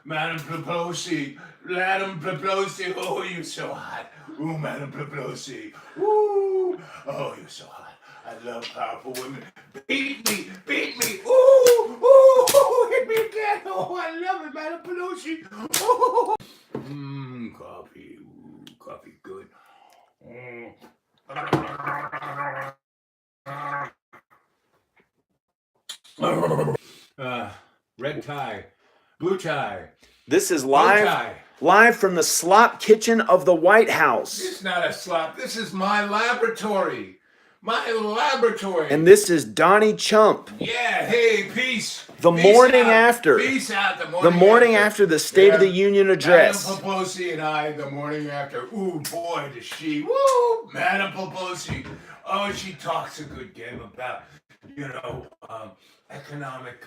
Madam Pelosi, Madam Pelosi, oh, you're so hot. Ooh, Madam Pelosi, ooh, oh, you're so hot. I love powerful women. Beat me, ooh, ooh, hit me again. Oh, I love it, Madam Pelosi. Oh, coffee, ooh, coffee, good. Mm. Red tie, blue tie, This is bow live tie. from the slop kitchen of the White House. It's not a slop. This is my laboratory. My laboratory. And this is Donny Chump. Yeah, hey, peace. The Peace morning out. after. Peace out. The morning after the State of the Union address. Madam Pelosi and I, the morning after. Ooh, boy, does she. Woo! Madam Pelosi. Oh, she talks a good game about, economic,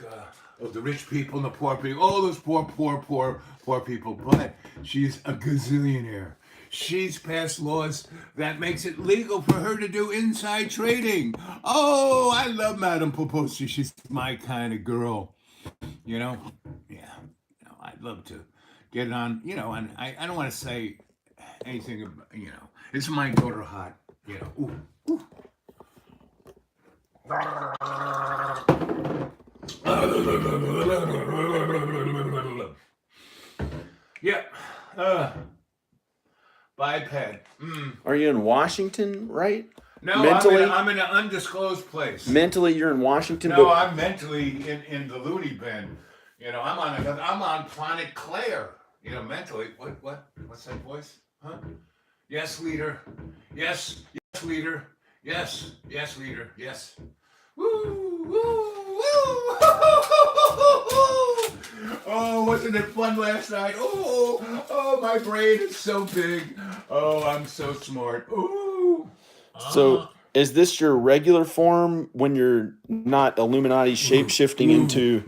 the rich people and the poor people. Oh, those poor people. But she's a gazillionaire. She's passed laws that makes it legal for her to do inside trading. Oh, I love Madam Pelosi. She's my kind of girl. Yeah. I'd love to get on, and I don't want to say anything about, is my daughter hot? Ooh, ooh. Yeah. Biped. Are you in Washington, right? No, mentally, I'm in an undisclosed place. Mentally, you're in Washington. No, I'm mentally in the loony bin. I'm on planet Claire. Mentally. What's that voice? Huh? Yes, leader. Yes, leader. Yes, leader. Yes. Woo, woo, woo. Oh, wasn't it fun last night? Oh, my brain is so big. Oh, I'm so smart. Ooh. So, is this your regular form when you're not Illuminati shape-shifting into?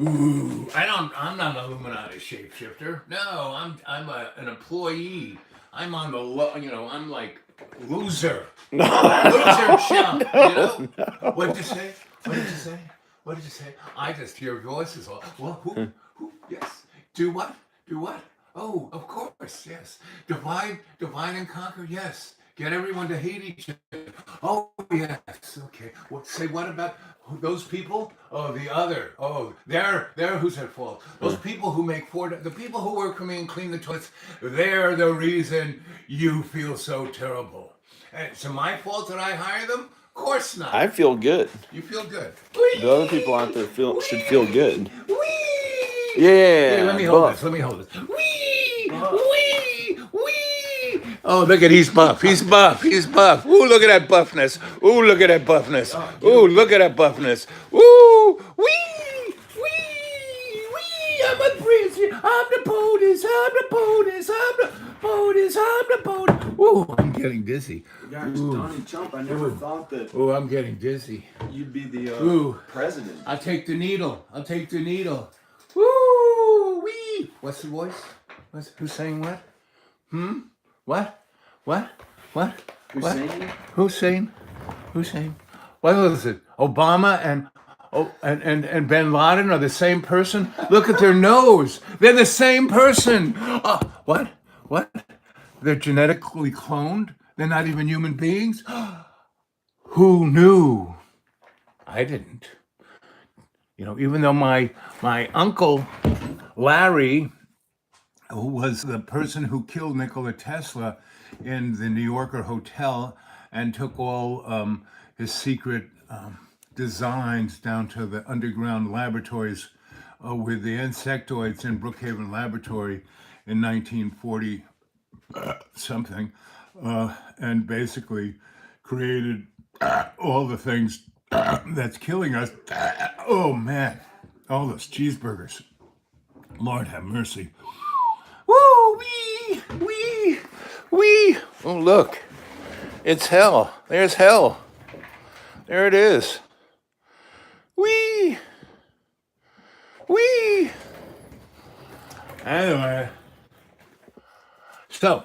I'm not an Illuminati shapeshifter. No, I'm an employee. I'm on the I'm like loser. Loser chump. No. What did you say? What did you say? I just hear voices. Well, who? Yes. Do what? Oh, of course, yes. Divide and conquer, yes. Get everyone to hate each other. Oh, yes. Okay. Say what about those people? Oh, the other. Oh, they're who's at fault? Those people who make the people who work for me and clean the toilets, they're the reason you feel so terrible. And it's my fault that I hire them? Of course not. I feel good. You feel good. The other people out there should feel good. Whee! Yeah. Hey, let me hold this. Whee! Oh, look at he's buff. Ooh, look at that buffness. Ooh, look at that buffness. Ooh, wee! I'm a prince. I'm the POTUS. Ooh, I'm getting dizzy. Gosh, Donny Chump, I never thought that. Ooh, I'm getting dizzy. You'd be the president. I'll take the needle. Woo! Wee! What's the voice? Who's saying what? What? Hussein? What was it? Obama and Bin Laden are the same person? Look at their nose. They're the same person. What? They're genetically cloned? They're not even human beings? Who knew? I didn't. Even though my uncle Larry, who was the person who killed Nikola Tesla in the New Yorker hotel and took all his secret designs down to the underground laboratories with the insectoids in Brookhaven Laboratory in 1940 something, and basically created all the things that's killing us. Oh man, all those cheeseburgers. Lord have mercy. Woo, wee. Oh, look. It's hell. There's hell. There it is. Wee. Anyway. So,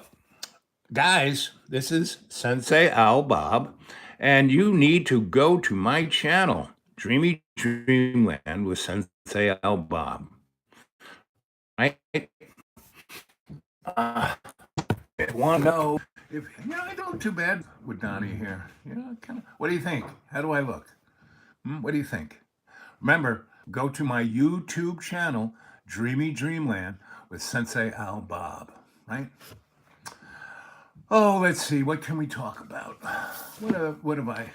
guys, this is Sensei Al Bob, and you need to go to my channel, Dreamy Dreamland with Sensei Al Bob. Right Want to know if I don't look too bad with Donnie here. Kind of. What do you think? How do I look? What do you think? Remember, go to my YouTube channel, Dreamy Dreamland, with Sensei Al Bob. Right? Oh, let's see. What can we talk about? What have I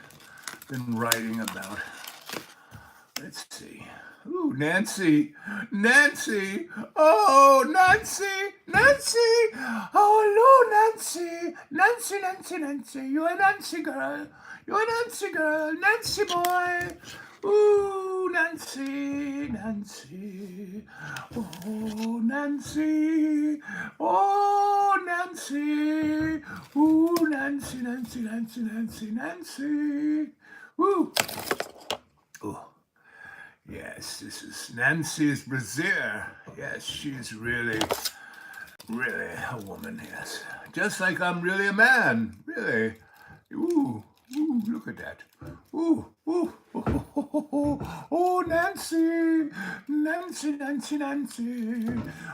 been writing about? Let's see. Ooh, Nancy. Oh, Nancy. Oh, hello, Nancy. You're a Nancy girl. Nancy boy. Ooh, Nancy. Oh, Nancy. Ooh, Nancy. Woo. Ooh. Yes, this is Nancy's brassiere. Yes, she's really a woman, yes. Just like I'm really a man, really. Ooh, look at that. Ooh. Oh, Nancy.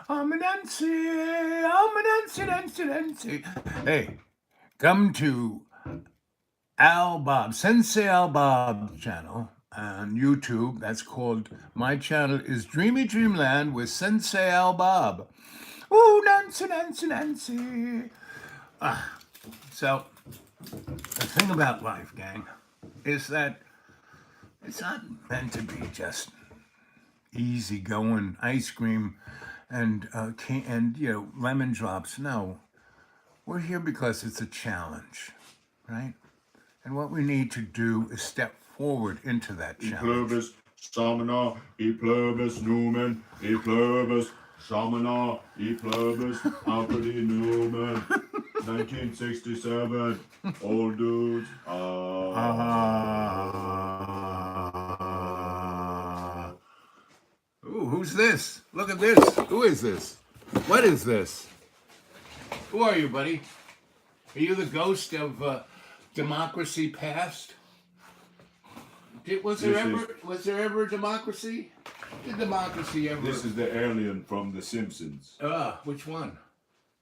I'm a Nancy. Hey, come to Sensei Al Bob's channel on YouTube. That's called, my channel is Dreamy Dreamland with Sensei Al Bob. Oh, Nancy. So, the thing about life, gang, is that it's not meant to be just easy going ice cream and lemon drops. No, we're here because it's a challenge, right? And what we need to do is step forward into that challenge. Pluribus Samana, e pluribus Numen, e pluribus Samana, e pluribus Alpadi Numen, 1967, old dudes. Ooh, who's this? Look at this. Who is this? What is this? Who are you, buddy? Are you the ghost of democracy past? Was there ever a democracy? Did democracy ever? This is the alien from The Simpsons. Which one?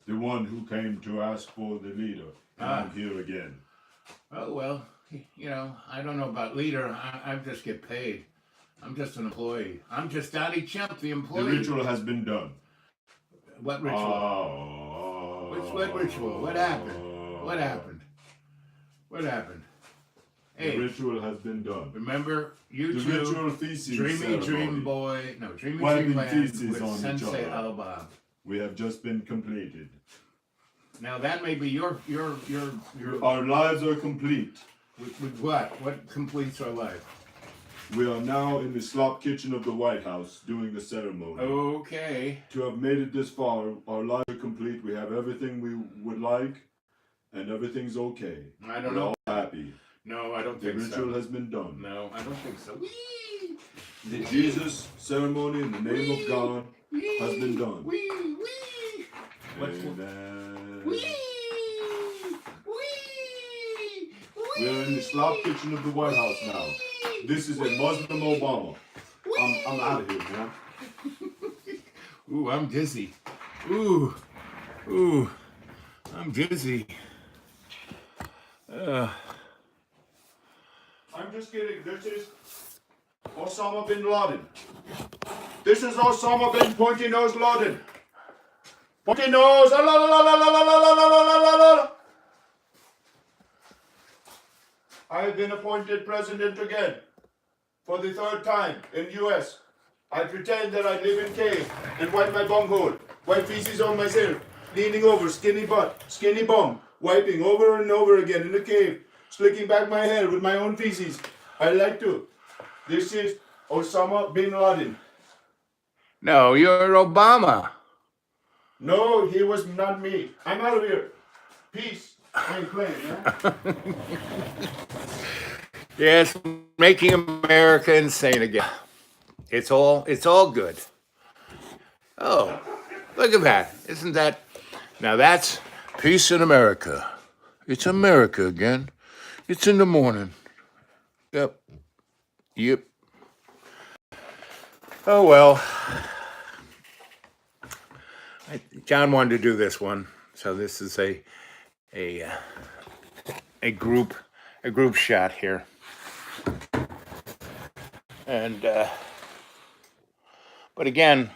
The one who came to ask for the leader. I'm here again. Oh, well, I don't know about leader. I just get paid. I'm just an employee. I'm just Donny Chump, the employee. The ritual has been done. What ritual? What ritual? What happened? Hey, the ritual has been done. Remember, YouTube, the ritual feces Dreamy ceremony. Dream Boy, no, Dreamy Wiping Dreamland feces with on each Sensei other. Al Bob. We have just been completed. Now that may be your. Our lives are complete. With what? What completes our life? We are now in the slop kitchen of the White House doing the ceremony. Okay. To have made it this far, our lives are complete. We have everything we would like, and everything's okay. I don't We're know. all happy. No, I don't The think so. ritual has been done. No, I don't think so. Whee! The Jesus ceremony in the name of God has been done. We're in the slop kitchen of the White House now. This is a Muslim Obama. I'm out of here, man. Ooh, I'm dizzy. Ooh, I'm dizzy. I'm just kidding. This is Osama bin Laden. This is Osama bin Pointy Nose Laden. Pointy Nose. La, la, la, la, la, la, la, la, la, la. I have been appointed president again for the third time in U.S. I pretend that I live in cave and wipe my bunghole, wipe feces on myself, leaning over, skinny butt, skinny bum, wiping over and over again in the cave, slicking back my hair with my own feces. I like to. This is Osama bin Laden. No, you're Obama. No, he was not me. I'm out of here. Peace. I ain't playing, man. Yes, making America insane again. It's all good. Oh, look at that. Isn't that? Now that's peace in America. It's America again. It's in the morning. Yep. Oh, well. John wanted to do this one, so this is a group shot here, and but again,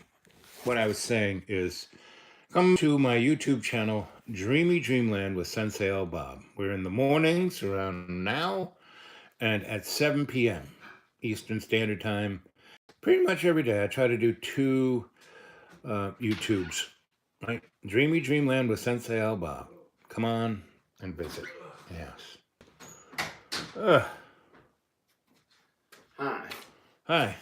what I was saying is, come to my YouTube channel, Dreamy Dreamland with Sensei L Bob. We're in the mornings around now, and at 7 p.m. Eastern Standard Time, pretty much every day. I try to do 2 YouTubes. Right? Dreamy Dreamland with Sensei L Bob. Come on and visit. Yes. Hi. Hi.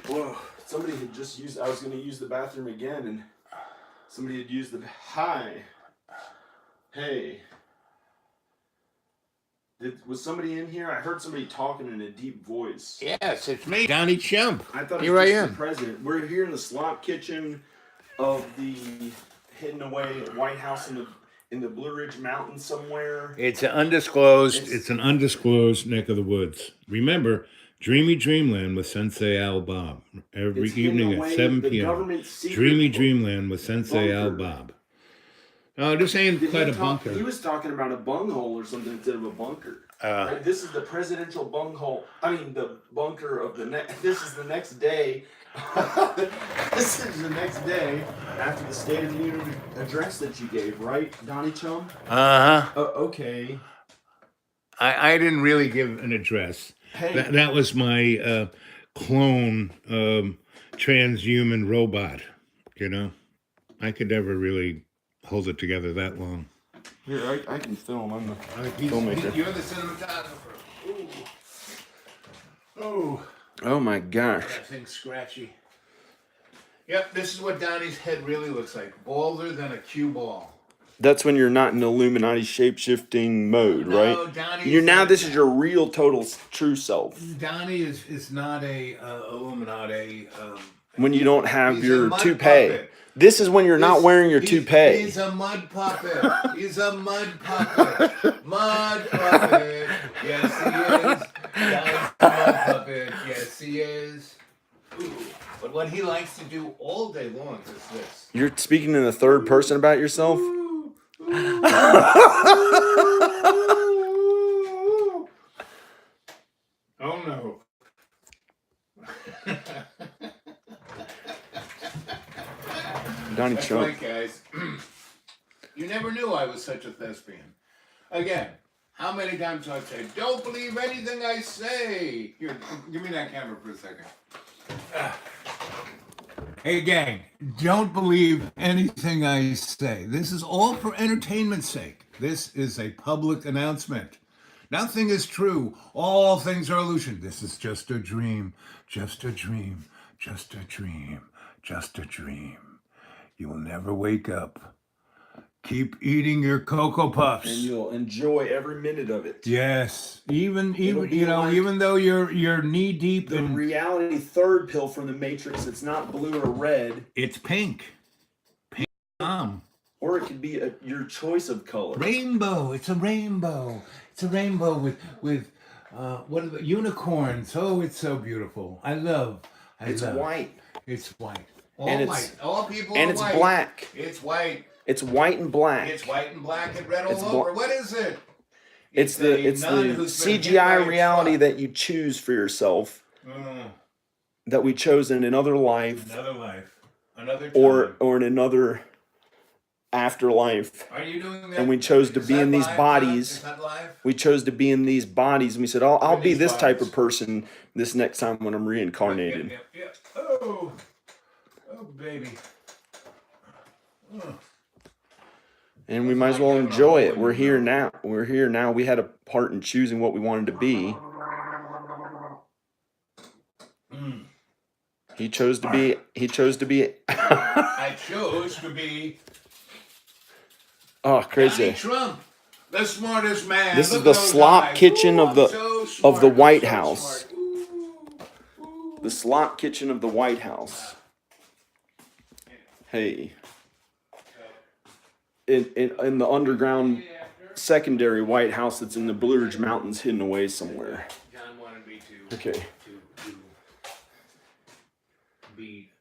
Whoa. Somebody had just used, I was going to use the bathroom again, and somebody had used the, hi. Hey. Was somebody in here? I heard somebody talking in a deep voice. Yes, it's me, Donny Chump. I thought Here it was I just am. the president. We're here in the slop kitchen of the hidden away White House in the Blue Ridge Mountains somewhere. It's an undisclosed. It's an undisclosed neck of the woods. Remember, Dreamy Dreamland with Sensei Al Bob every evening at 7 p.m. Dreamy Dreamland with Sensei Al Bob. Oh, this ain't quite a bunker. He was talking about a bunghole or something instead of a bunker. Right? This is the presidential bunghole. I mean, the bunker of the next. This is the next day. This is the next day after the State of the Union address that you gave, right, Donny Chump? Okay. I didn't really give an address. Hey. That was my clone transhuman robot. You know, I could never really hold it together that long. Here, I can film. I'm the filmmaker. You're the cinematographer. Ooh. Oh my gosh. That thing's scratchy. Yep, this is what Donnie's head really looks like. Balder than a cue ball. That's when you're not in Illuminati shape-shifting mode, right? No, Donnie. You're now. This is your real, total, true self. Donnie is not a Illuminati. When you don't have He's a your mud toupee. puppet. This is when you're not wearing your toupee. He's a mud puppet. He's a mud puppet. Mud puppet. Yes, he is. Donnie's a mud puppet. Yes, he is. Ooh. But what he likes to do all day long is this. You're speaking in the third person about yourself? Oh no. Donnie That's Chump. right, guys. You never knew I was such a thespian. Again, how many times do I say, don't believe anything I say? Here, give me that camera for a second. Hey, gang, don't believe anything I say. This is all for entertainment's sake. This is a public announcement. Nothing is true. All things are illusion. This is just a dream. Just a dream. Just a dream. Just a dream. You will never wake up. Keep eating your Cocoa Puffs. And you'll enjoy every minute of it. Yes. Even like even though you're knee deep The in reality third pill from the Matrix, it's not blue or red. it's pink. Pink. Or it could be your choice of color. Rainbow. It's a rainbow. It's a rainbow with what are the unicorns? Oh, it's so beautiful. It's white. It's white. And White. All people and are it's white. black. It's white. It's white and black. It's white and black and red all It's over. What is it? It's the CGI reality that you choose for yourself. That we chose in another life. Another life. Another time. Or in another afterlife. Are you doing that? And we chose to be in these bodies. Is that live? We chose to be in these bodies, and we said, I'll be these this type bodies. of person this next time when I'm reincarnated. Yeah. Oh, baby. And we might as well enjoy it. We're here now. We're here now. We had a part in choosing what we wanted to be. He chose to be. I chose to be Oh, crazy! Donnie Chump, the smartest man. This is Look the at those slop eyes. kitchen of I'm the so of smart. the I'm White so House. smart. Ooh. The slop kitchen of the White House. Hey. In the underground secondary White House that's in the Blue Ridge Mountains hidden away somewhere. John wanted me to Okay.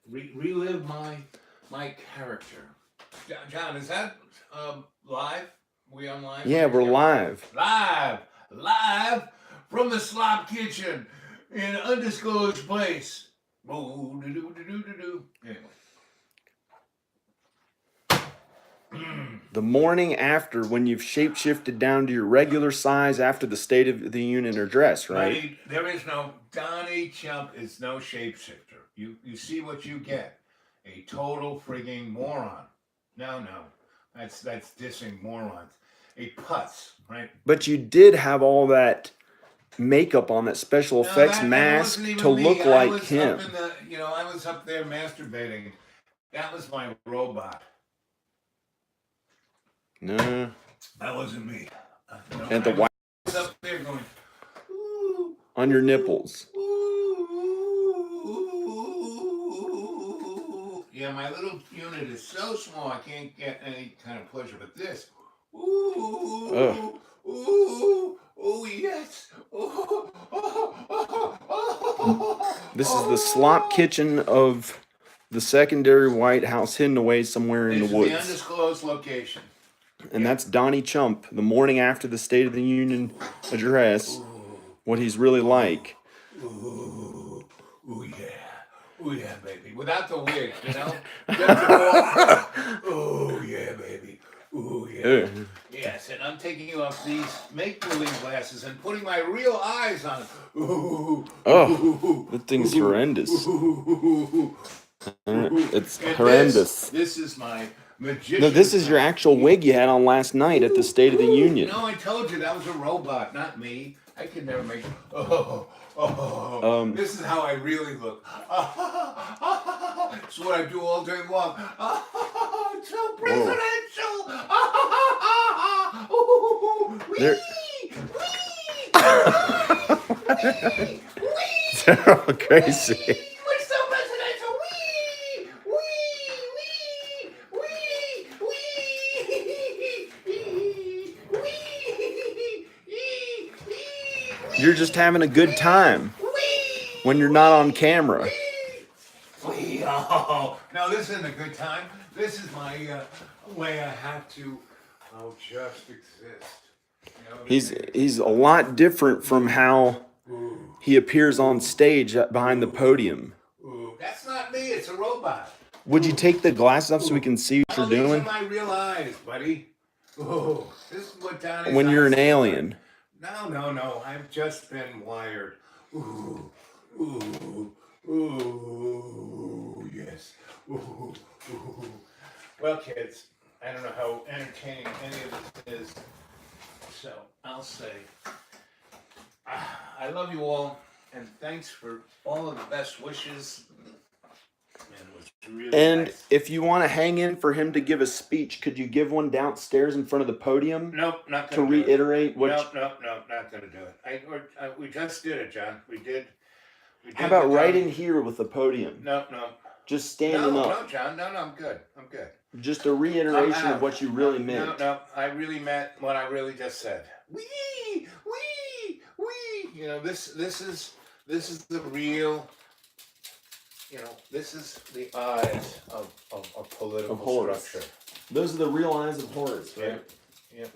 relive my my character. John, is that live? We on live? Yeah, we're live. Live from the slop kitchen in an undisclosed place. Oh, do. Anyway. The morning after, when you've shapeshifted down to your regular size after the State of the Union address, right? Buddy, there is no Donny Chump is no shapeshifter. You see what you get. A total frigging moron. No. That's dissing morons. A putz, right? But you did have all that makeup on, that special effects that mask wasn't even to me. look I like was him. Up in the, I was up there masturbating. That was my robot. No. That wasn't me. And the I white was up there going, ooh, on your nipples. ooh. Yeah, my little unit is so small I can't get any kind of pleasure. But this, ooh, yes. This is the slop kitchen of the secondary White House, hidden away somewhere in the This is woods. the undisclosed location. And that's Donnie Chump, the morning after the State of the Union address, what he's really like. Ooh, yeah, baby. Without the wig, Just oh, yeah, baby. Ooh, yeah. Yes, and I'm taking off these make-believe glasses and putting my real eyes on it. That thing's horrendous. It's And horrendous. This is my magician. No, this is your actual wig you had on last night at the State of the Union. No, I told you that was a robot, not me. I could never make. This is how I really look. It's what I do all day long. It's so presidential. They're all crazy. We're so presidential. You're just having a good time when you're not on camera. No, this isn't a good time. This is my way I have to just exist. He's a lot different from how he appears on stage behind the podium. That's not me. It's a robot. Would you take the glasses off so we can see what you're These are doing? my real eyes, buddy. This is what Donnie's When you're eyes an look alien. like. No. I've just been wired. Ooh, yes. Well, kids, I don't know how entertaining any of this is, so I'll say, I love you all, and thanks for all of the best wishes. Man, it was really And nice. if you want to hang in for him to give a speech, could you give one downstairs in front of the podium? Nope, not To gonna do it. reiterate what? Nope, not gonna do it. We just did it, John. We did. How about the right John- in here with the podium? No. Just standing up. No, John. No, I'm good. Just a reiteration I'm out. of what you really meant. No. I really meant what I really just said. Wee. This is the real. This is the eyes of political Of Horus. structure. Those are the real eyes of Horus, right? Yep.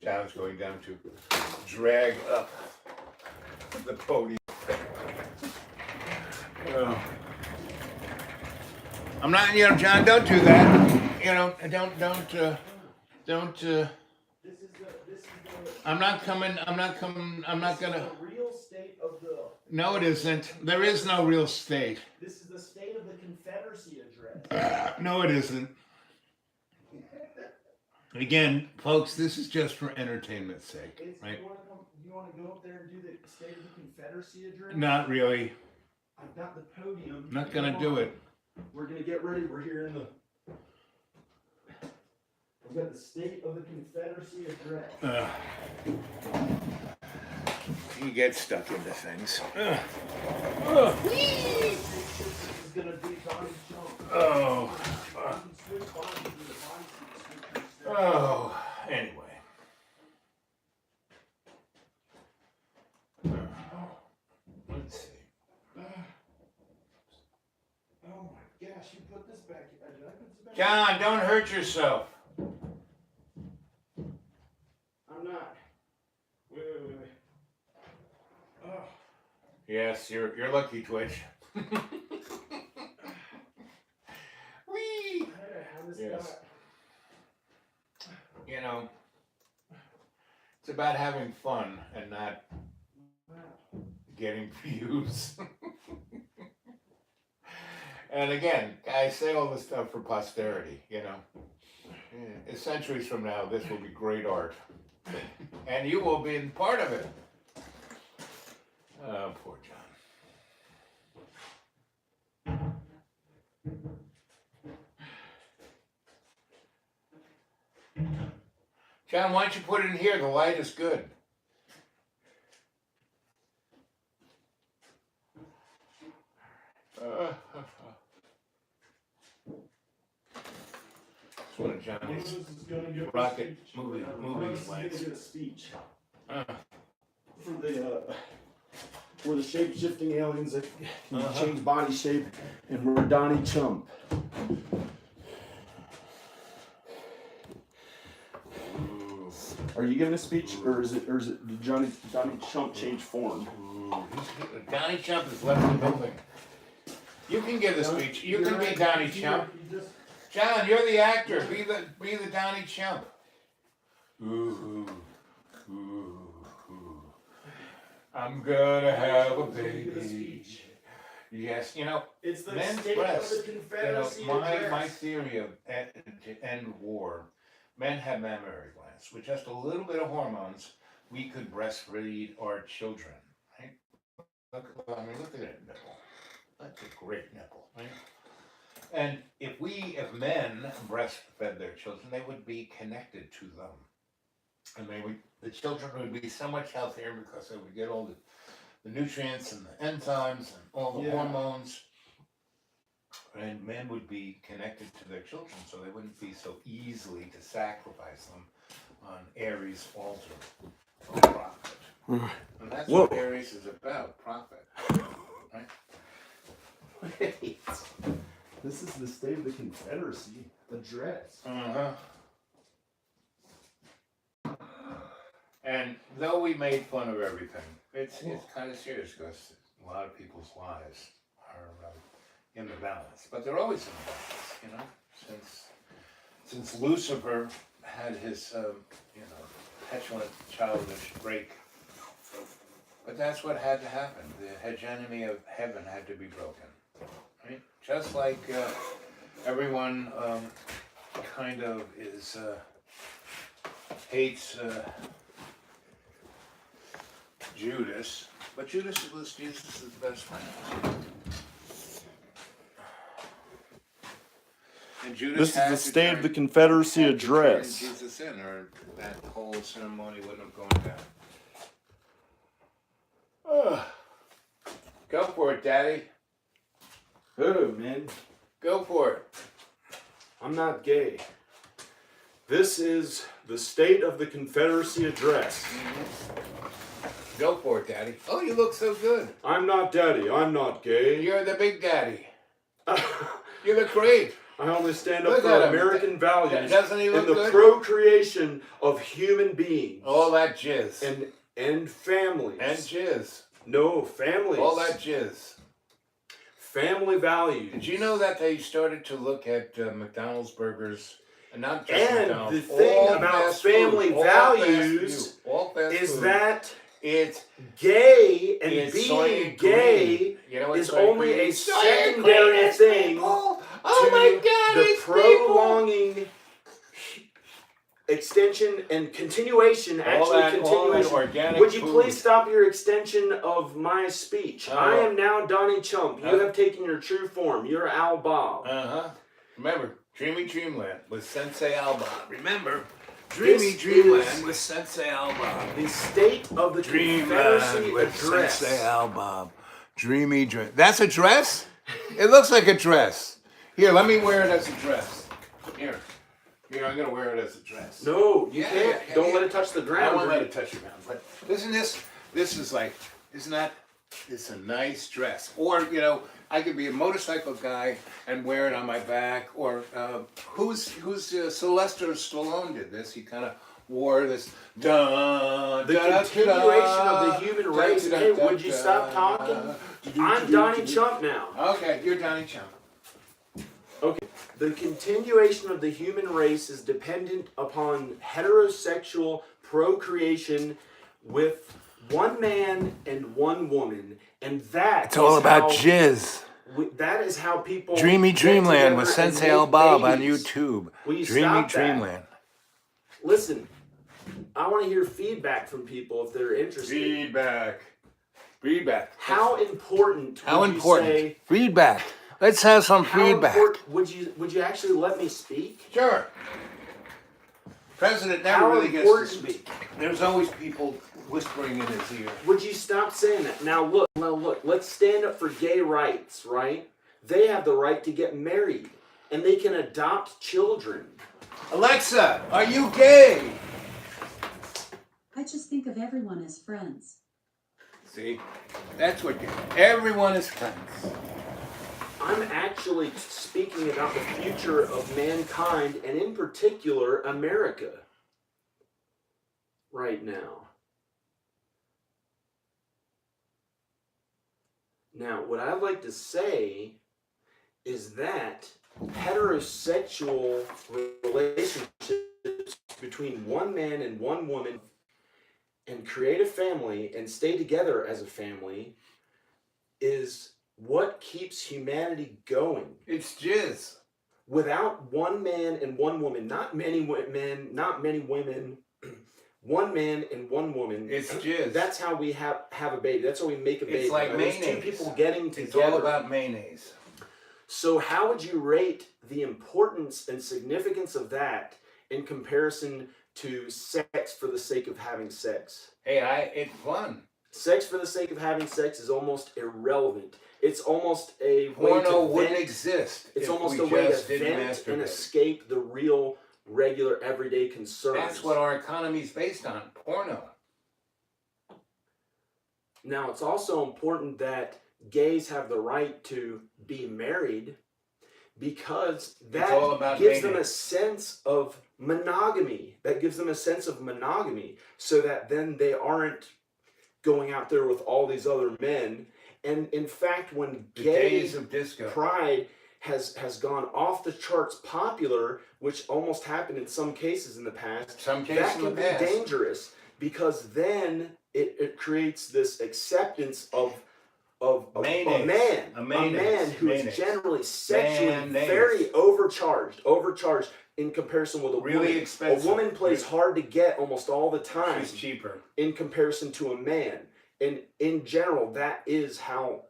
John's going down to drag up the podium. I'm not, John, don't do that. Don't. I'm not gonna. Real state of the. No, it isn't. There is no real state. This is the State of the Confederacy address. No, it isn't. Again, folks, this is just for entertainment's sake, right? You want to go up there and do the State of the Confederacy address? Not really. I've got the podium. Not gonna do it. We're gonna get ready. We're here in the. I've got the State of the Confederacy address. You get stuck into things. This is gonna be Donny Chump. Oh. You can switch bodies in the body suit. Oh. Anyway. Let's see. Oh my back. Did I put this back? John, don't hurt yourself. I'm not. Wait. Oh. Yes, you're lucky, Twitch. Whee! How this Yes. got- You know, it's about having fun and not getting views. And again, I say all this stuff for posterity, you know. Centuries from now, this will be great art. And you will be part of it. Oh, poor John. John, why don't you put it in here? The light is good. It's one of Johnny's This is gonna give rocket a speech. movie This is lights. gonna give a speech Uh, for the for the shape-shifting aliens that can Uh-huh. change body shape, and we're Donny Chump. ooh, Are you giving a speech, or is it did Donny Chump change form? ooh. Donnie Chump has left the building. You can give the speech. You can be Donnie Chump. John, you're the actor. Be the Donnie Chump. Ooh, ooh, ooh. I'm gonna have a baby. Yes, you know, It's the men's state breasts. of the Confederacy. My address. theory of to end war, men have mammary glands. With just a little bit of hormones, we could breastfeed our children. Right? Look at that nipple. That's a great nipple, right? And if men breastfed their children, they would be connected to them. And the children would be so much healthier because they would get all the nutrients and the enzymes and all the hormones. And men would be connected to their children, so they wouldn't be so easily to sacrifice them on Aries' altar of profit. And that's what Aries is about, profit. Right? Wait. This is the State of the Confederacy address. Uh-huh. And though we made fun of everything, it's kind of serious because a lot of people's lives are in the balance. But they're always in the balance, you know, since Lucifer had his, petulant, childish break. But that's what had to happen. The hegemony of heaven had to be broken. Right? Just like everyone kind of hates Judas, but Judas was Jesus' best friend. And Judas This is had the to State of the turn- Confederacy had to turn address. Jesus in, or that whole ceremony wouldn't have gone down. Go for it, Daddy. Oh, man. Go for it. I'm not gay. This is the State of the Confederacy address. Go for it, Daddy. Oh, you look so good. I'm not daddy. I'm not gay. You're the big daddy. You look great. I only stand up Look for at him. American values Doesn't he look and the good? procreation of human beings All that jizz. and families. And jizz. No, families. All that jizz. Family values. Did you know that they started to look at McDonald's burgers? And not just And McDonald's. the thing all about fast family food, all values fast food, all fast is food. that It's gay and It's being soy gay green. You know what is soy only green a is? Soy secondary green is thing people. Oh to my God, the it's people. prolonging extension and continuation. All that Continuation. organic Would you food. please stop your extension of my speech? I am now Donny Chump. You have taken your true form. You're Al Bob. Uh-huh. Remember, Dreamy Dreamland with Sensei Alba. Remember, This Dreamland is with Sensei Alba. the State of the Confederacy address. Alba. Dreamy Dream. That's a dress? It looks like a dress. Here, let me wear it as a dress. Here, I'm gonna wear it as a dress. No, you Yeah, can't. yeah, Don't yeah. let it touch the I ground. won't let it touch your ground. But isn't this is like, isn't that, it's a nice dress. Or, I could be a motorcycle guy and wear it on my back. Or Sylvester Stallone did this. He kind of wore this. The continuation of the human race. Hey, would you stop talking? I'm Donny Chump now. Okay, you're Donny Chump. Okay. The continuation of the human race is dependent upon heterosexual procreation with one man and one woman, and It's all about jizz. That is how people. Dreamy get Dreamland with together and Sensei make Al Bob on babies. YouTube. Will you Dreamy stop that? Dreamland. Listen, I want to hear feedback from people if they're interested. Feedback. How important? How would important? You say, Feedback. Let's have some how feedback. important- would you actually let me speak? Sure. President never How really gets to important? speak. There's always people whispering in his ear. Would you stop saying that? Now look. Let's stand up for gay rights, right? They have the right to get married, and they can adopt children. Alexa, are you gay? I just think of everyone as friends. See, that's what everyone is friends. I'm actually speaking about the future of mankind, and in particular, America. Right now. Now, what I'd like to say is that heterosexual relationships between one man and one woman and create a family and stay together as a family is what keeps humanity going. It's jizz. Without one man and one woman, not many men, not many women, one man and one woman. It's jizz. That's how we have a baby. That's how we make a baby. It's like There's mayonnaise. two people getting together. It's all about mayonnaise. So how would you rate the importance and significance of that in comparison to sex for the sake of having sex? Hey, it's fun. Sex for the sake of having sex is almost irrelevant. It's almost a way Porno to wouldn't vent. exist. It's if almost we a way to just didn't vent and masturbate. escape the real, regular, everyday concerns. That's what our economy is based on. Porno. Now, it's also important that gays have the right to be married because that all about gives them a mayonnaise. sense of monogamy. That gives them a sense of monogamy so that then they aren't going out there with all these other men. And in fact, when The gay days of disco. pride has gone off the charts popular, which almost happened in some cases in the past, Some cases that in can the be past. dangerous because then it creates this acceptance of a Mayonnaise. man, A a mayonnaise. man who is Mayonnaise. generally sexually Mayonnaise. very overcharged in comparison with a Really woman. expensive. A woman plays hard to get almost all the time She's cheaper. in comparison to a man. And in general, that is how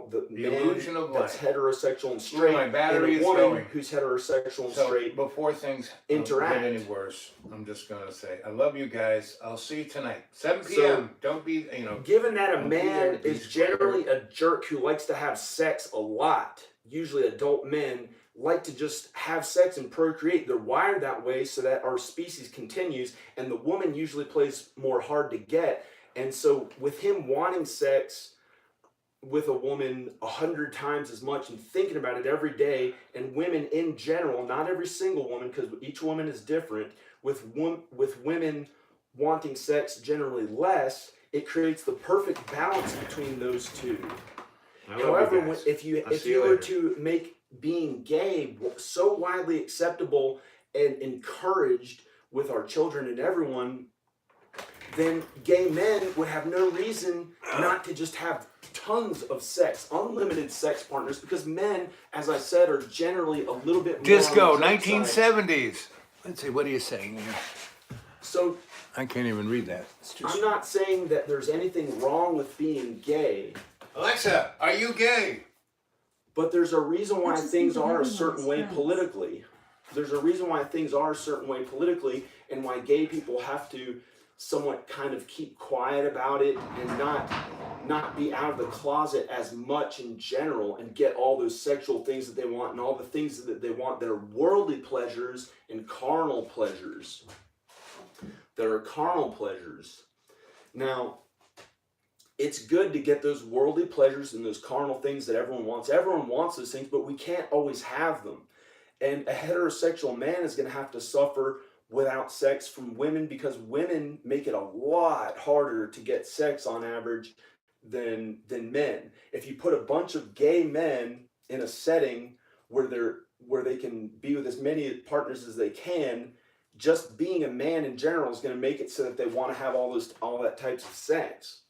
the man illusion of that's life. heterosexual and straight my battery and a is woman going. who's heterosexual and So straight. before things interact. get any worse, I'm just gonna say I love you guys. I'll see you tonight, 7 So- p.m. Don't be, Given that a Don't be there, man be is square. generally a jerk who likes to have sex a lot, usually adult men like to just have sex and procreate. They're wired that way so that our species continues, and the woman usually plays more hard to get. And so with him wanting sex with a woman 100 times as much and thinking about it every day, and women in general, not every single woman, because each woman is different, with women wanting sex generally less, it creates the perfect balance between those two. However, if you were to make being gay so widely acceptable and encouraged with our children and everyone, then gay men would have no reason not to just have tons of sex, unlimited sex partners, because men, as I said, are generally a little bit more disco, on the jerk side. 1970s. Let's see, what are you saying here? So I can't even read that. It's just... I'm not saying that there's anything wrong with being gay, Alexa, are you gay? but there's a reason why I just things think of are a everyone certain as way friends. politically. There's a reason why things are a certain way politically, and why gay people have to somewhat kind of keep quiet about it and not be out of the closet as much in general and get all those sexual things that they want and all the things that they want that are worldly pleasures and carnal pleasures. That are carnal pleasures. Now, it's good to get those worldly pleasures and those carnal things that everyone wants. Everyone wants those things, but we can't always have them. And a heterosexual man is going to have to suffer without sex from women, because women make it a lot harder to get sex on average than men. If you put a bunch of gay men in a setting where they can be with as many partners as they can, just being a man in general is going to make it so that they want to have all that types of sex.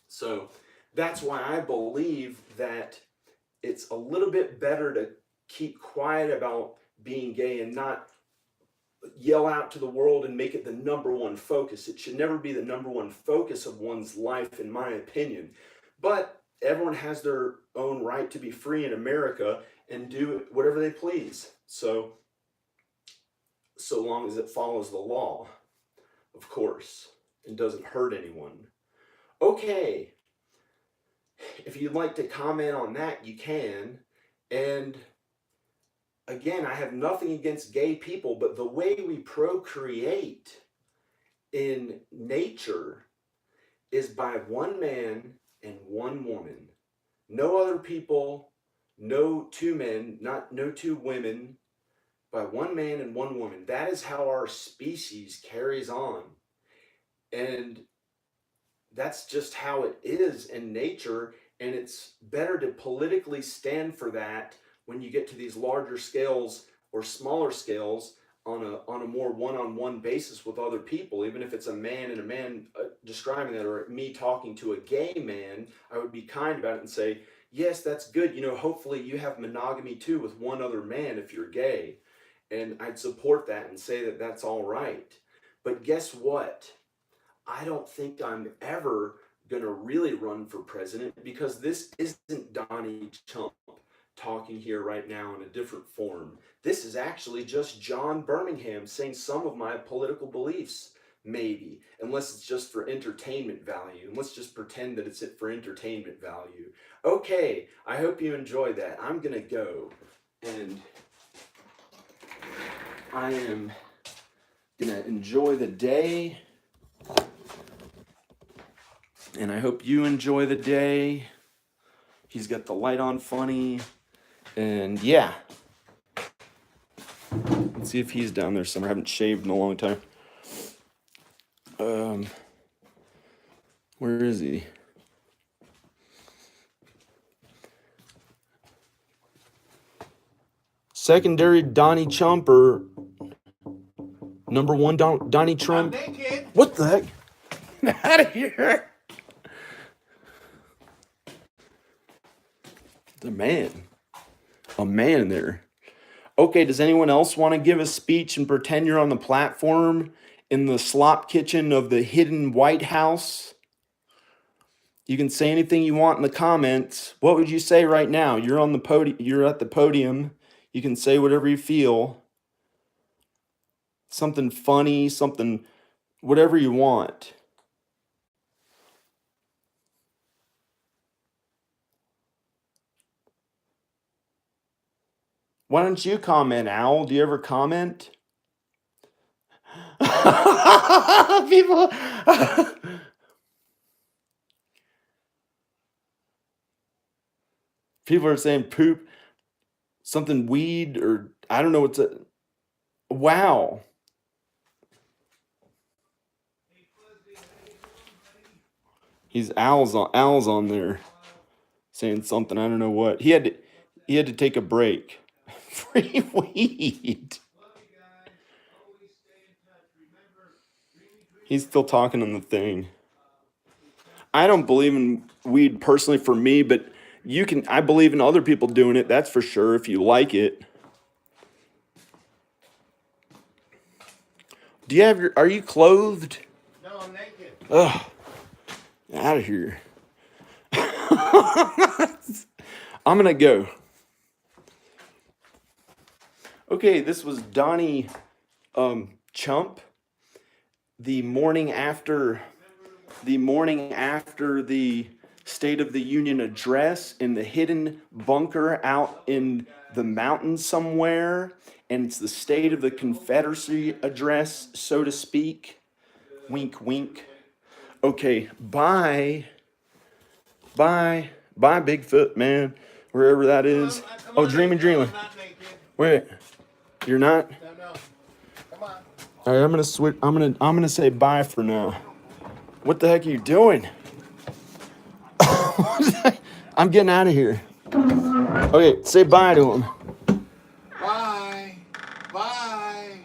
So that's why I believe that it's a little bit better to keep quiet about being gay and not yell out to the world and make it the number one focus. It should never be the number one focus of one's life, in my opinion. But everyone has their own right to be free in America and do whatever they please. So long as it follows the law, of course, and doesn't hurt anyone. Okay. If you'd like to comment on that, you can. And again, I have nothing against gay people, but the way we procreate in nature is by one man and one woman. No other people, no two men, no two women, by one man and one woman. That is how our species carries on. And that's just how it is in nature, and it's better to politically stand for that when you get to these larger scales or smaller scales on a more one-on-one basis with other people. Even if it's a man and a man describing that, or me talking to a gay man, I would be kind about it and say, yes, that's good. Hopefully you have monogamy too with one other man if you're gay. And I'd support that and say that that's all right. But guess what? I don't think I'm ever going to really run for president, because this isn't Donny Chump talking here right now in a different form. This is actually just John Birmingham saying some of my political beliefs, maybe, unless it's just for entertainment value. And let's just pretend that it's for entertainment value. Okay, I hope you enjoyed that. I'm going to go, and I am going to enjoy the day. And I hope you enjoy the day. He's got the light on funny. And yeah. Let's see if he's down there somewhere. I haven't shaved in a long time. Where is he? Secondary Donny Chump, or number one Donnie Chump. What the heck? Get out of here. A man there. Okay, does anyone else want to give a speech and pretend you're on the platform in the slop kitchen of the hidden White House? You can say anything you want in the comments. What would you say right now? You're on the podium. You're at the podium. You can say whatever you feel. Something funny, something, whatever you want. Why don't you comment, Owl? Do you ever comment? People are saying poop, something weed, or I don't know what's a wow. Owl's on there saying something. I don't know what. He had to take a break. Free weed. He's still talking on the thing. I don't believe in weed personally for me, but I believe in other people doing it, that's for sure, if you like it. Are you clothed? No, I'm naked. Ugh. Out of here. I'm gonna go. Okay, this was Donny Chump. The morning after the State of the Union address in the hidden bunker out in the mountains somewhere, and it's the State of the Confederacy address, so to speak. Wink, wink. Okay, bye. Bye. Bye, Bigfoot, man. Wherever that is. Oh, dreaming. Wait. You're not? No. Come on. All right, I'm gonna switch. I'm gonna say bye for now. What the heck are you doing? I'm getting out of here. Okay, say bye to him. Bye. Bye.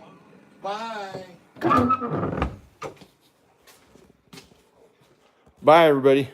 Bye. Bye, everybody.